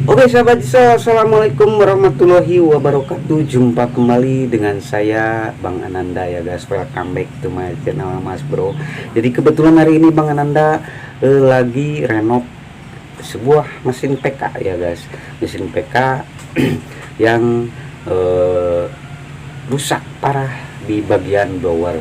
Oke sahabat Isal, assalamualaikum warahmatullahi wabarakatuh. Jumpa kembali dengan saya Bang Ananda ya guys. Welcome back to my channel Mas Bro. Jadi kebetulan hari ini Bang Ananda lagi renov sebuah mesin PK ya guys. Mesin PK yang rusak parah di bagian blower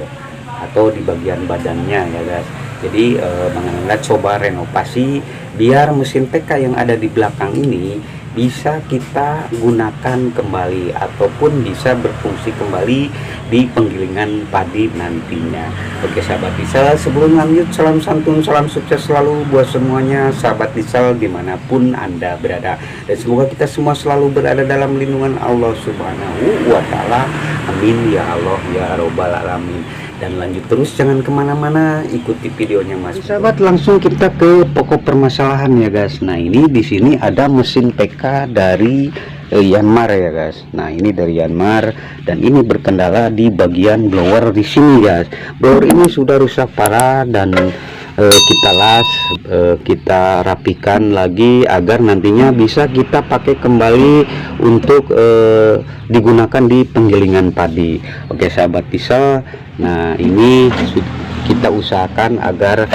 atau di bagian badannya ya guys. Jadi Bang Ananda coba renovasi biar mesin PK yang ada di belakang ini bisa kita gunakan kembali ataupun bisa berfungsi kembali di penggilingan padi nantinya. Oke sahabat Isal, sebelum lanjut salam santun, salam sukses selalu buat semuanya sahabat Isal dimanapun Anda berada, dan semoga kita semua selalu berada dalam lindungan Allah Subhanahu wa Ta'ala. Amin ya Allah ya Robbal Alamin. Dan lanjut terus, jangan kemana-mana, ikuti videonya Mas. Sahabat, langsung kita ke pokok permasalahan ya guys. Nah ini di sini ada mesin PK dari Yanmar ya guys. Nah ini dari Yanmar dan ini berkendala di bagian blower di sini guys. Blower ini sudah rusak parah dan kita las, kita rapikan lagi agar nantinya bisa kita pakai kembali untuk digunakan di penggilingan padi. Oke sahabat Isal, nah ini kita usahakan agar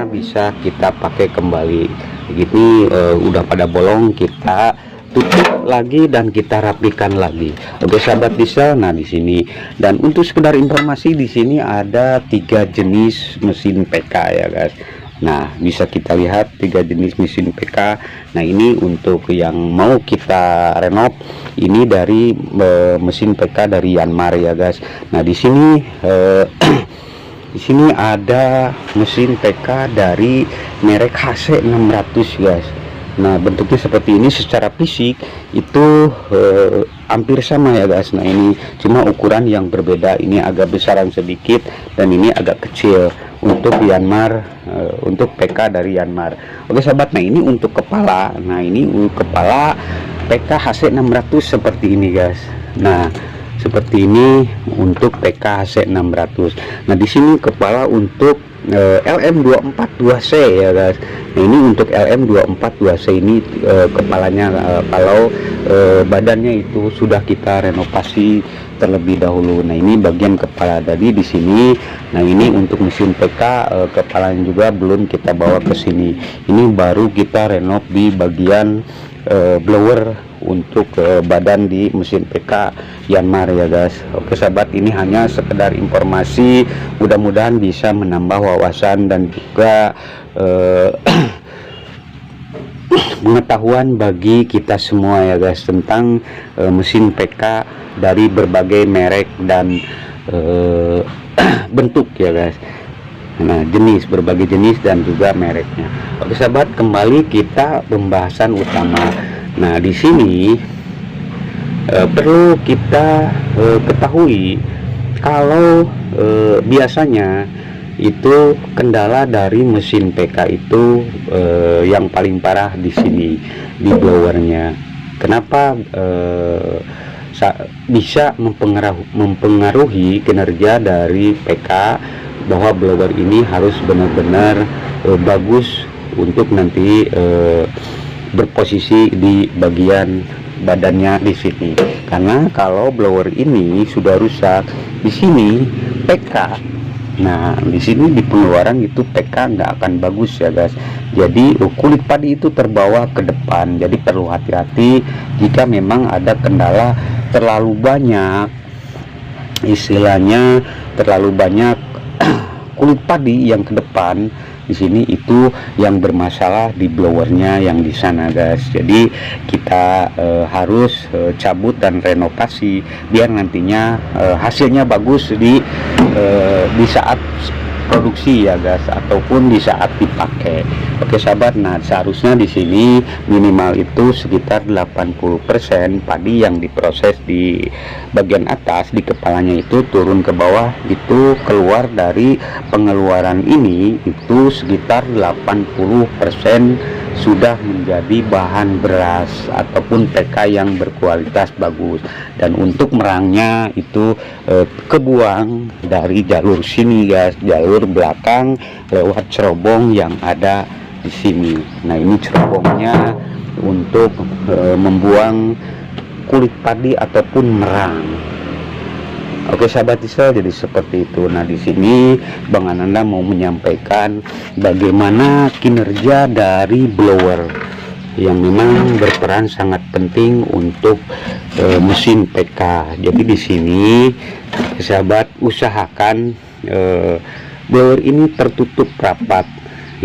bisa kita pakai kembali. Begini udah pada bolong, kita tutup lagi dan kita rapikan lagi. Oke sahabat Isal, nah di sini, dan untuk sekedar informasi di sini ada 3 jenis mesin PK ya guys. Nah bisa kita lihat 3 jenis mesin PK. Nah ini untuk yang mau kita renov, ini dari mesin PK dari Yanmar ya guys. Nah di sini di sini ada mesin PK dari merek HC600 guys. Nah bentuknya seperti ini, secara fisik itu hampir sama ya guys. Nah ini cuma ukuran yang berbeda, ini agak besaran sedikit dan ini agak kecil untuk Yanmar, untuk PK dari Yanmar. Oke sahabat, nah ini untuk kepala. Nah ini kepala PK HC600 seperti ini guys. Nah seperti ini untuk PK HC600. Nah di sini kepala untuk LM242C ya guys. Nah ini untuk LM242C ini kepalanya, kalau badannya itu sudah kita renovasi terlebih dahulu. Nah ini bagian kepala tadi di sini. Nah ini untuk mesin PK, kepalanya juga belum kita bawa ke sini. Ini baru kita renov di bagian blower untuk badan di mesin PK Yanmar ya guys. Oke sahabat, ini hanya sekedar informasi, mudah-mudahan bisa menambah wawasan dan juga pengetahuan bagi kita semua ya guys tentang mesin PK dari berbagai merek dan bentuk ya guys. Nah jenis, berbagai jenis dan juga mereknya. Oke sahabat, kembali kita pembahasan utama. Nah di sini perlu kita ketahui kalau biasanya itu kendala dari mesin PK itu yang paling parah di sini di blowernya. Kenapa bisa mempengaruhi kinerja dari PK, bahwa blower ini harus benar-benar bagus untuk nanti berposisi di bagian badannya di sini. Karena kalau blower ini sudah rusak di sini PK, nah di sini di pengeluaran itu PK nggak akan bagus ya guys. Jadi kulit padi itu terbawa ke depan. Jadi perlu hati-hati jika memang ada kendala terlalu banyak, istilahnya terlalu banyak kulit padi yang ke depan di sini, itu yang bermasalah di blowernya yang di sana guys. Jadi kita harus cabut dan renovasi biar nantinya hasilnya bagus di saat produksi ya guys, ataupun di saat dipakai. Oke sahabat, nah seharusnya di sini minimal itu sekitar 80% padi yang diproses di bagian atas di kepalanya itu turun ke bawah, itu keluar dari pengeluaran ini itu sekitar 80% sudah menjadi bahan beras ataupun PK yang berkualitas bagus. Dan untuk merangnya itu kebuang dari jalur sini guys, jalur belakang lewat cerobong yang ada di sini. Nah ini cerobongnya untuk membuang kulit padi ataupun merang. Oke sahabat diesel, jadi seperti itu. Nah di sini Bang Ananda mau menyampaikan bagaimana kinerja dari blower yang memang berperan sangat penting untuk mesin PK. Jadi di sini sahabat usahakan blower ini tertutup rapat,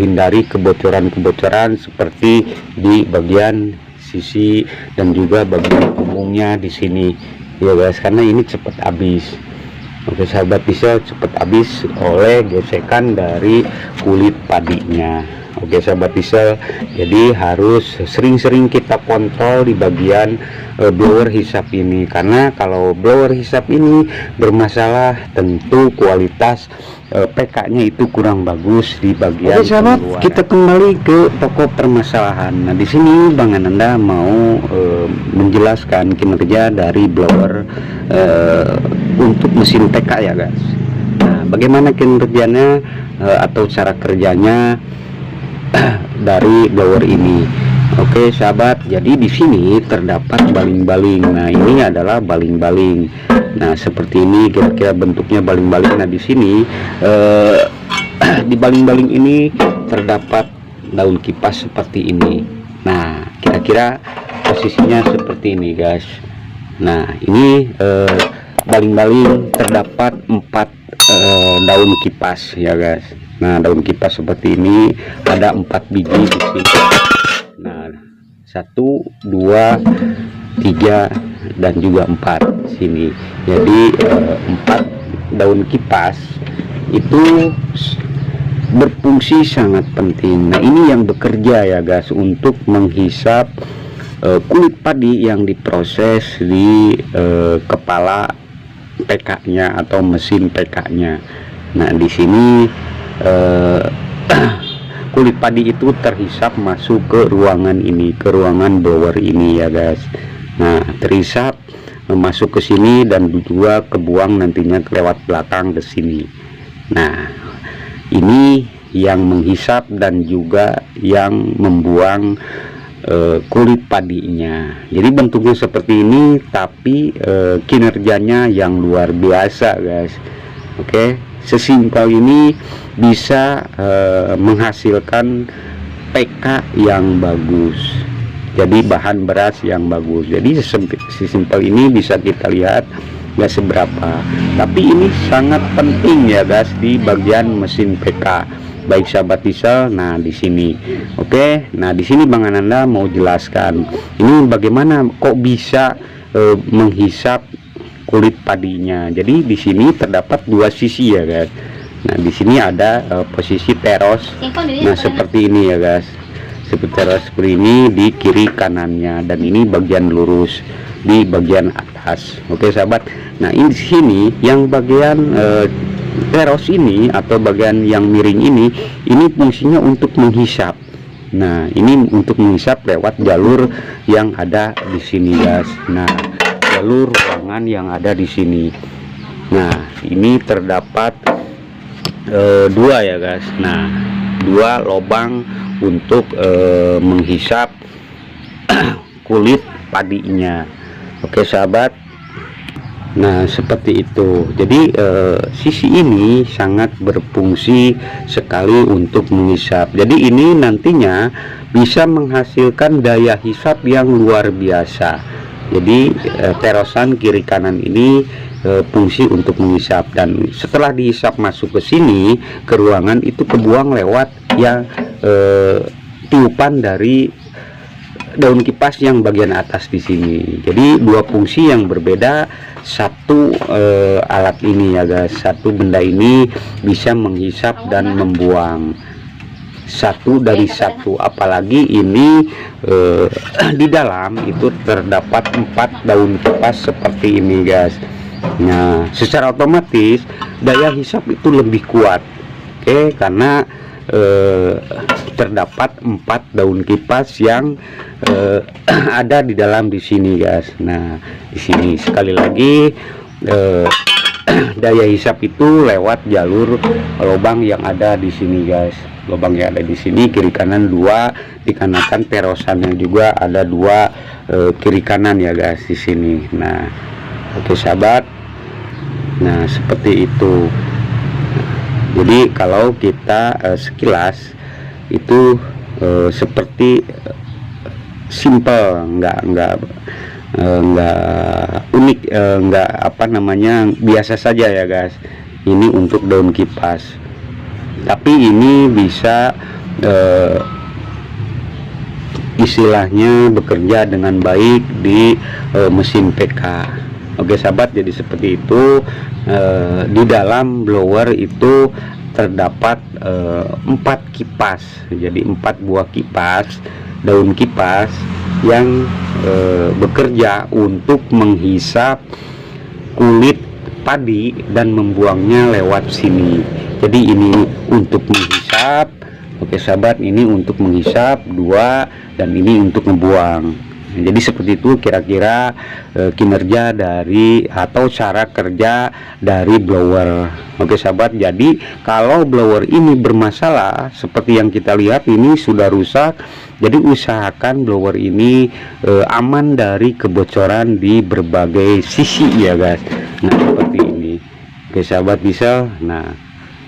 hindari kebocoran-kebocoran seperti di bagian sisi dan juga bagian punggungnya di sini ya guys, karena ini cepat habis. Oke sahabat, bisa cepat habis oleh gesekan dari kulit padinya. Oke sahabat diesel, jadi harus sering-sering kita kontrol di bagian blower hisap ini, karena kalau blower hisap ini bermasalah tentu kualitas PK-nya itu kurang bagus di bagian. Oke sahabat, kita kembali ke pokok permasalahan. Nah di sini Bang Ananda mau menjelaskan kinerja dari blower untuk mesin PK ya guys. Nah bagaimana kinerjanya atau cara kerjanya dari blower ini. Oke sahabat, jadi di sini terdapat baling-baling. Nah ini adalah baling-baling. Nah seperti ini kira-kira bentuknya baling-baling. Nah di sini di baling-baling ini terdapat daun kipas seperti ini. Nah kira-kira posisinya seperti ini guys. Nah ini baling-baling terdapat 4 daun kipas ya guys. Nah daun kipas seperti ini ada 4 biji di sini. Nah 1, 2, 3 dan juga 4 sini. Jadi 4 daun kipas itu berfungsi sangat penting. Nah ini yang bekerja ya guys untuk menghisap kulit padi yang diproses di kepala PK-nya atau mesin PK-nya. Nah di sini kulit padi itu terhisap masuk ke ruangan ini, ke ruangan blower ini ya guys. Nah terhisap masuk ke sini dan juga kebuang nantinya lewat belakang ke sini. Nah ini yang menghisap dan juga yang membuang kulit padinya. Jadi bentuknya seperti ini, tapi kinerjanya yang luar biasa guys. Oke, sesimpel ini bisa menghasilkan PK yang bagus, jadi bahan beras yang bagus. Jadi sesimpel ini bisa kita lihat nggak seberapa, tapi ini sangat penting ya guys di bagian mesin PK baik sahabat diesel. Nah di sini oke, nah di sini Bang Ananda mau jelaskan ini bagaimana kok bisa menghisap kulit padinya. Jadi di sini terdapat 2 sisi ya guys. Nah di sini ada posisi teros. Nah seperti ini ya guys, seperti teros seperti ini di kiri kanannya, dan ini bagian lurus di bagian atas. Oke sahabat, nah ini di sini yang bagian teros ini atau bagian yang miring ini fungsinya untuk menghisap. Nah ini untuk menghisap lewat jalur yang ada di sini guys. Nah jalur ruangan yang ada di sini. Nah ini terdapat 2 ya guys. Nah 2 lubang untuk menghisap kulit padinya. Oke sahabat, nah seperti itu. Jadi sisi ini sangat berfungsi sekali untuk menghisap. Jadi ini nantinya bisa menghasilkan daya hisap yang luar biasa. Jadi terosan kiri kanan ini fungsi untuk menghisap, dan setelah dihisap masuk ke sini ke ruangan itu kebuang lewat yang tiupan dari daun kipas yang bagian atas di sini. Jadi 2 fungsi yang berbeda. Satu alat ini ya guys, satu benda ini bisa menghisap dan membuang, satu dari satu. Apalagi ini di dalam itu terdapat 4 daun kipas seperti ini guys. Nah secara otomatis daya hisap itu lebih kuat. Oke, karena terdapat 4 daun kipas yang ada di dalam di sini guys. Nah di sini sekali lagi daya hisap itu lewat jalur lubang yang ada di sini guys. lubang yang ada di sini kiri kanan 2, dikarenakan terosannya juga ada 2 kiri kanan ya guys di sini. Nah, oke sahabat. Nah, seperti itu. Jadi kalau kita sekilas itu seperti simple, nggak unik, nggak apa namanya, biasa saja ya guys. Ini untuk daun kipas, tapi ini bisa istilahnya bekerja dengan baik di mesin PK. Oke sahabat, jadi seperti itu. Di dalam blower itu terdapat 4 kipas, jadi 4 buah kipas, daun kipas yang bekerja untuk menghisap kulit padi dan membuangnya lewat sini. Jadi ini untuk menghisap, oke sahabat, ini untuk menghisap 2, dan ini untuk membuang. Jadi seperti itu kira-kira kinerja dari atau cara kerja dari blower. Oke sahabat, jadi kalau blower ini bermasalah seperti yang kita lihat ini sudah rusak, jadi usahakan blower ini aman dari kebocoran di berbagai sisi ya guys. Nah seperti ini. Oke sahabat bisa, nah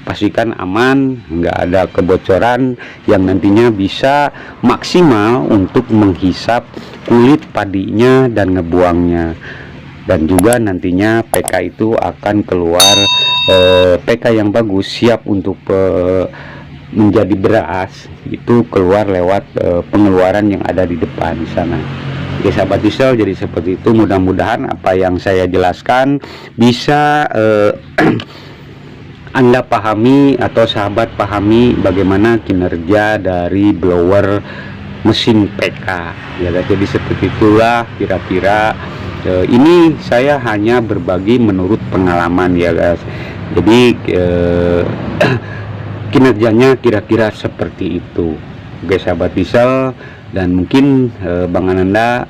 pastikan aman, nggak ada kebocoran yang nantinya bisa maksimal untuk menghisap kulit padinya dan ngebuangnya. Dan juga nantinya PK itu akan keluar PK yang bagus, siap untuk menjadi beras, itu keluar lewat pengeluaran yang ada di depan di sana. Oke sahabat diesel, jadi seperti itu. Mudah-mudahan apa yang saya jelaskan bisa Anda pahami atau sahabat pahami bagaimana kinerja dari blower mesin PK ya guys. Jadi seperti itulah kira-kira. Ini saya hanya berbagi menurut pengalaman ya guys. Jadi kinerjanya kira-kira seperti itu. Oke sahabat diesel, dan mungkin Bang Ananda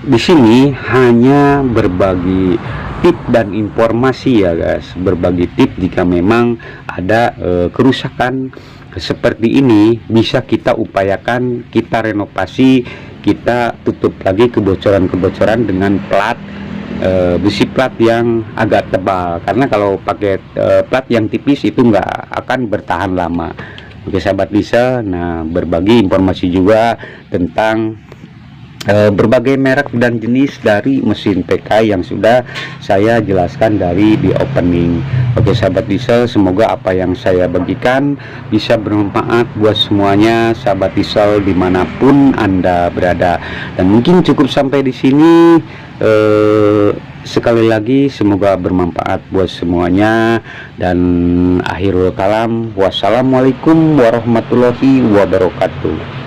di sini hanya berbagi tip dan informasi ya guys, berbagi tip jika memang ada kerusakan seperti ini bisa kita upayakan, kita renovasi, kita tutup lagi kebocoran-kebocoran dengan plat besi plat yang agak tebal, karena kalau pakai plat yang tipis itu nggak akan bertahan lama. Oke sahabat diesel, nah berbagi informasi juga tentang berbagai merek dan jenis dari mesin PK yang sudah saya jelaskan dari di opening. Oke sahabat diesel, semoga apa yang saya bagikan bisa bermanfaat buat semuanya sahabat diesel dimanapun Anda berada. Dan mungkin cukup sampai di sini. Sekali lagi semoga bermanfaat buat semuanya, dan akhirul kalam, wassalamualaikum warahmatullahi wabarakatuh.